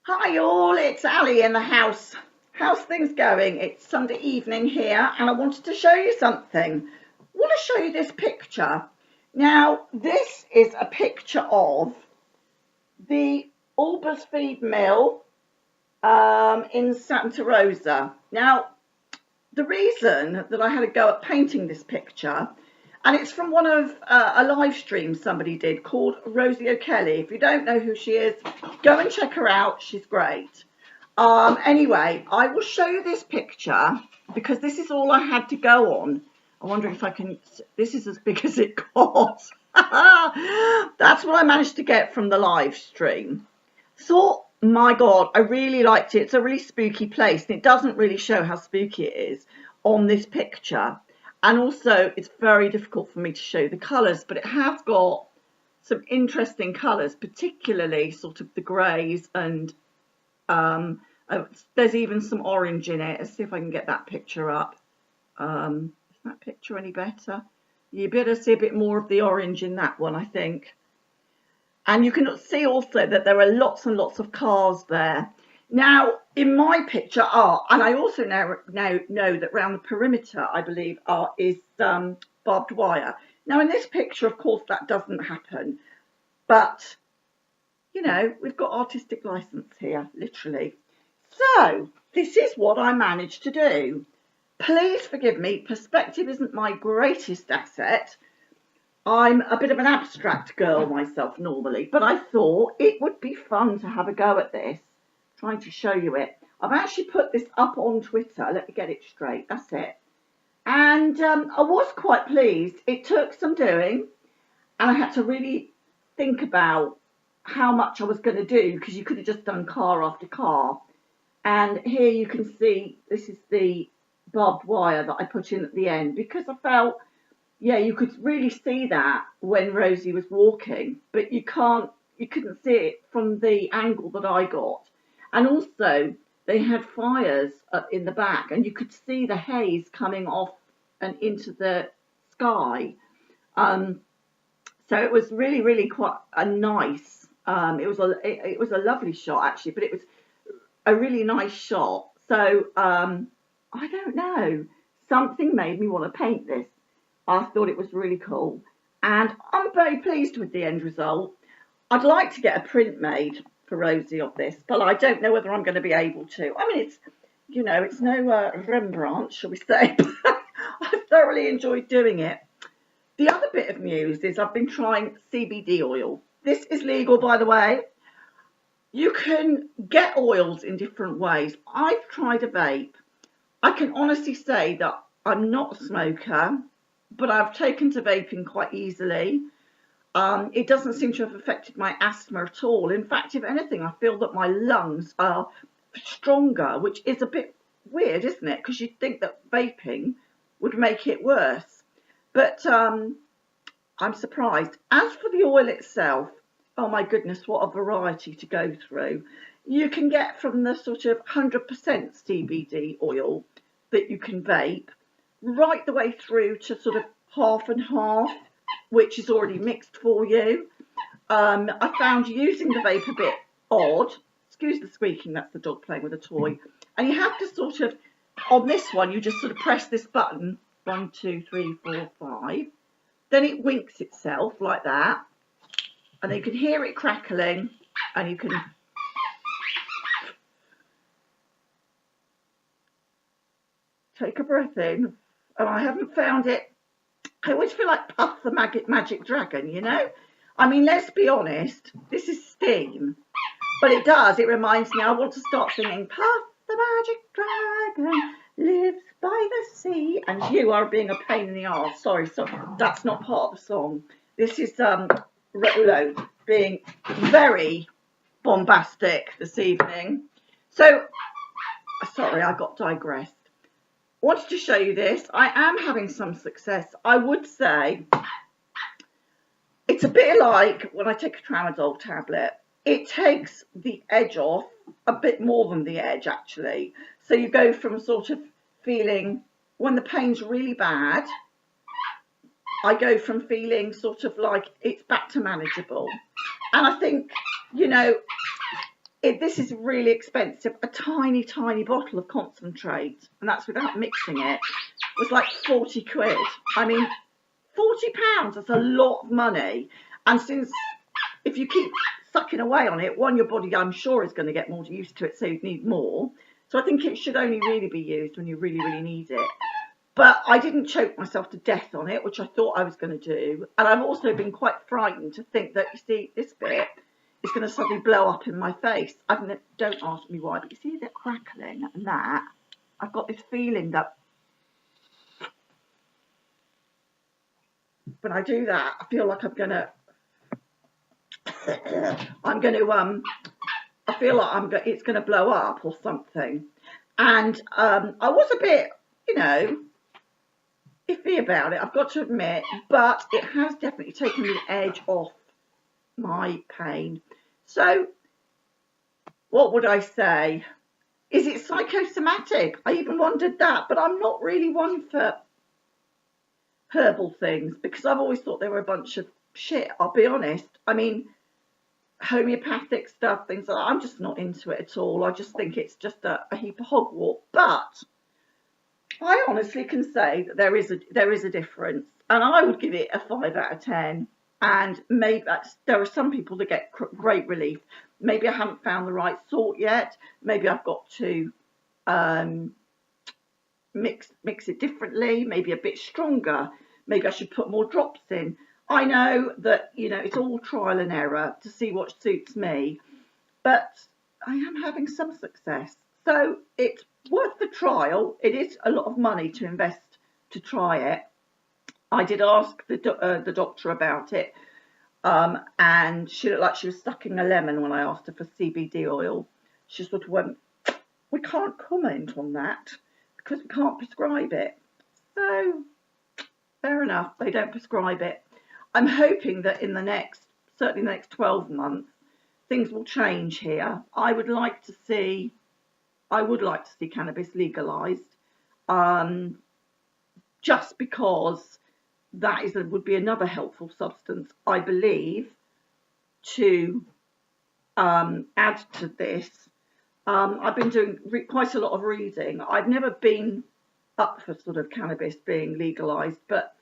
Hi all, it's Ali in the house. How's things going? It's Sunday evening here and I wanted to show you something. I want to show you this picture. Now, this is a picture of the Albersfeed Mill in Santa Rosa. Now, the reason that I had a go at painting this picture, and it's from one of a live stream somebody did called Rosie O'Kelly. If you don't know who she is, go and check her out. She's great. Anyway, I will show you this picture because this is all I had to go on. I wonder if I can, this is as big as it got. That's what I managed to get from the live stream. So, my God, I really liked it. It's a really spooky place and it doesn't really show how spooky it is on this picture. And also, it's very difficult for me to show the colours, but it has got some interesting colours, particularly sort of the greys and there's even some orange in it. Let's see if I can get that picture up. Is that picture any better? You better see a bit more of the orange in that one, I think. And you can see also that there are lots and lots of cars there. Now, in my picture and I also now know that around the perimeter, I believe, is barbed wire. Now, in this picture, of course, that doesn't happen. But, you know, we've got artistic license here, literally. So, this is what I managed to do. Please forgive me, perspective isn't my greatest asset. I'm a bit of an abstract girl myself normally, but I thought it would be fun to have a go at this, trying to show you it. I've actually put this up on Twitter. Let me get it straight. That's it. And I was quite pleased. It took some doing, and I had to really think about how much I was going to do because you could have just done car after car. And here you can see this is the barbed wire that I put in at the end because I felt, yeah, you could really see that when Rosie was walking, but you couldn't see it from the angle that I got. And also they had fires up in the back and you could see the haze coming off and into the sky. So it was really, really quite a nice, it was a lovely shot actually, but it was a really nice shot. So I don't know, something made me want to paint this. I thought it was really cool and I'm very pleased with the end result. I'd like to get a print made for Rosie of this, but I don't know whether I'm going to be able to. I mean, it's, you know, it's no Rembrandt, shall we say, but I've thoroughly enjoyed doing it. The other bit of news is I've been trying CBD oil. This is legal, by the way. You can get oils in different ways. I've tried a vape. I can honestly say that I'm not a smoker, but I've taken to vaping quite easily. It doesn't seem to have affected my asthma at all. In fact, if anything, I feel that my lungs are stronger, which is a bit weird, isn't it? Because you'd think that vaping would make it worse. But I'm surprised. As for the oil itself, oh my goodness, what a variety to go through. You can get from the sort of 100% CBD oil that you can vape, right the way through to sort of half and half, which is already mixed for you. I found using the vape a bit odd. Excuse the squeaking, that's the dog playing with a toy. And you have to sort of, on this one, you just sort of press this button, 1, 2, 3, 4, 5. Then it winks itself like that. And you can hear it crackling and you can take a breath in. And I haven't found it. I always feel like Puff the Magic Dragon, you know? I mean, let's be honest, this is steam. But it does, it reminds me, I want to start singing Puff the Magic Dragon lives by the sea. And you are being a pain in the arse. Sorry, that's not part of the song. This is Rolo being very bombastic this evening. So, sorry, I got digressed. Wanted to show you this. I am having some success. I would say it's a bit like when I take a tramadol tablet. It takes the edge off, a bit more than the edge actually. So you go from sort of feeling, when the pain's really bad, I go from feeling sort of like it's back to manageable. And I think, you know, this is really expensive. A tiny bottle of concentrate, and that's without mixing it, was like 40 quid. I mean, £40, that's a lot of money. And since if you keep sucking away on it, one, your body, I'm sure, is going to get more used to it, so you need more. So I think it should only really be used when you really, really need it. But I didn't choke myself to death on it, which I thought I was going to do. And I've also been quite frightened to think that, you see, this bit is going to suddenly blow up in my face. Don't ask me why, but you see the crackling and that? I've got this feeling that when I do that, I feel like it's going to blow up or something. And I was a bit, iffy about it, I've got to admit, but it has definitely taken the edge off my pain. So what would I say? Is it psychosomatic? I even wondered that, but I'm not really one for herbal things because I've always thought they were a bunch of shit, I'll be honest. I mean, homeopathic stuff, things like that, I'm just not into it at all. I just think it's just a heap of hogwash. But I honestly can say that there is a difference, and I would give it a 5 out of 10. And maybe there are some people that get great relief. Maybe I haven't found the right sort yet. Maybe I've got to mix it differently, maybe a bit stronger. Maybe I should put more drops in. I know that, it's all trial and error to see what suits me, but I am having some success. So it's worth the trial. It is a lot of money to invest to try it. I did ask the doctor about it, and she looked like she was sucking a lemon when I asked her for CBD oil. She sort of went, we can't comment on that because we can't prescribe it. So, fair enough, they don't prescribe it. I'm hoping that certainly the next 12 months, things will change here. I would like to see cannabis legalised, just because that would be another helpful substance, I believe, to add to this. I've been doing quite a lot of reading. I've never been up for sort of cannabis being legalised, but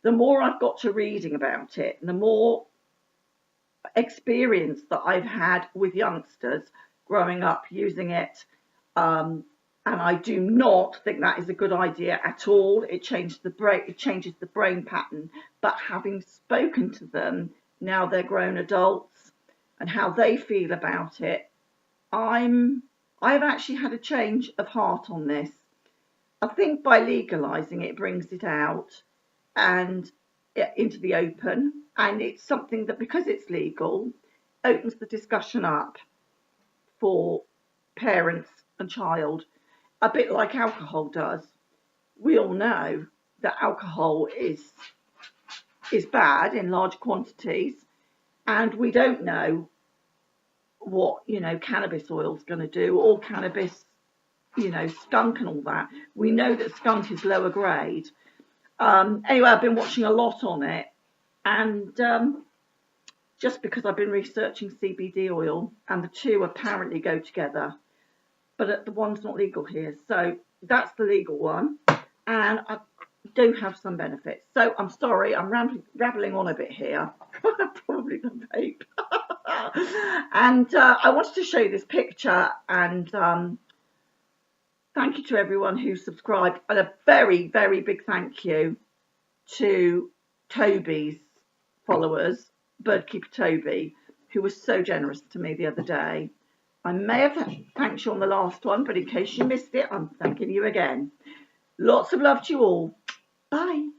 the more I've got to reading about it, and the more experience that I've had with youngsters growing up using it, and I do not think that is a good idea at all. It changes the brain pattern. But having spoken to them, now they're grown adults, and how they feel about it, I've actually had a change of heart on this. I think by legalising it brings it out and into the open, and it's something that, because it's legal, opens the discussion up for parents and child, a bit like alcohol does. We all know that alcohol is bad in large quantities, and we don't know what cannabis oil is going to do, or cannabis, skunk and all that. We know that skunk is lower grade. Anyway, I've been watching a lot on it, and just because I've been researching CBD oil, and the two apparently go together, but the one's not legal here. So that's the legal one, and I do have some benefits. So I'm sorry, I'm rattling on a bit here. Probably the vape. And I wanted to show you this picture, and thank you to everyone who subscribed, and a very, very big thank you to Toby's followers, Birdkeeper Toby, who was so generous to me the other day. I may have thanked you on the last one, but in case you missed it, I'm thanking you again. Lots of love to you all. Bye.